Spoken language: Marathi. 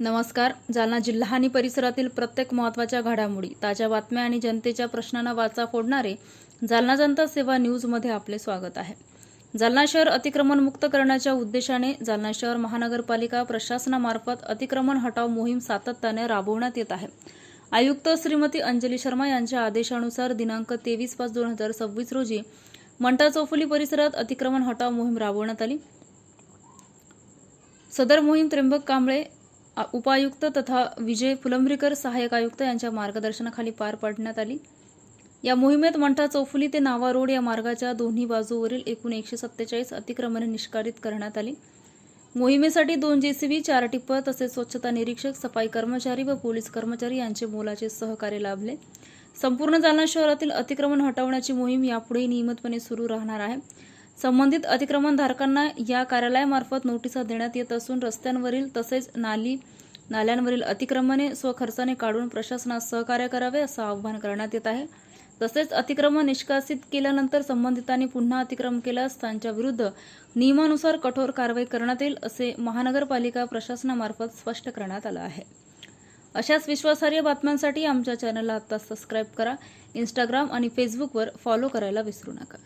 नमस्कार. जालना जिल्हा आणि परिसरातील प्रत्येक महत्त्वाच्या घडामोडी, ताज्या बातम्या आणि जनतेच्या प्रश्नांना वाचा फोडणारे जालना जनता सेवा न्यूजमध्ये आपले स्वागत आहे. जालना शहर अतिक्रमण मुक्त करण्याच्या उद्देशाने जालना शहर महानगरपालिका प्रशासनामार्फत अतिक्रमण हटाव मोहीम सातत्याने राबवण्यात येत आहे. आयुक्त श्रीमती अंजली शर्मा यांच्या आदेशानुसार दिनांक 23/5/2026 रोजी मंठा चौफुली परिसरात अतिक्रमण हटाव मोहीम राबवण्यात आली. सदर मोहीम त्र्यंबक कांबळे उपायुक्त तथा विजय फुलंब्रीकर सहाय्यक आयुक्त यांच्या मार्गदर्शनाखाली पार पाडण्यात आली. या मोहिमेत मंठा चौफुली ते नावा रोड या मार्गाच्या दोन्ही बाजूवरील एकूण 147 अतिक्रमणे निष्कासित करण्यात आली. मोहिमेसाठी 2 JCB, 4 टिप्पर तसेच स्वच्छता निरीक्षक, सफाई कर्मचारी व पोलीस कर्मचारी यांचे मोलाचे सहकार्य लाभले. संपूर्ण जालना शहरातील अतिक्रमण हटवण्याची मोहीम यापुढे नियमितपणे सुरू राहणार आहे. संबंधित अतिक्रमणधारकांना या कार्यालयामार्फत नोटिसा देण्यात येत असून रस्त्यांवरील तसेच नाल्यांवरील अतिक्रमणे स्वखर्चाने काढून प्रशासनास सहकार्य करावे असं आवाहन करण्यात येत आहे. तसेच अतिक्रमण निष्कासित केल्यानंतर संबंधितांनी पुन्हा अतिक्रमण केल्यास त्यांच्या विरुद्ध नियमानुसार कठोर कारवाई करण्यात येईल असे महानगरपालिका प्रशासनामार्फत स्पष्ट करण्यात आलं आहे. अशाच विश्वासार्ह बातम्यांसाठी आमच्या चॅनलला आता सबस्क्राईब करा. इंस्टाग्राम आणि फेसबुकवर फॉलो करायला विसरू नका.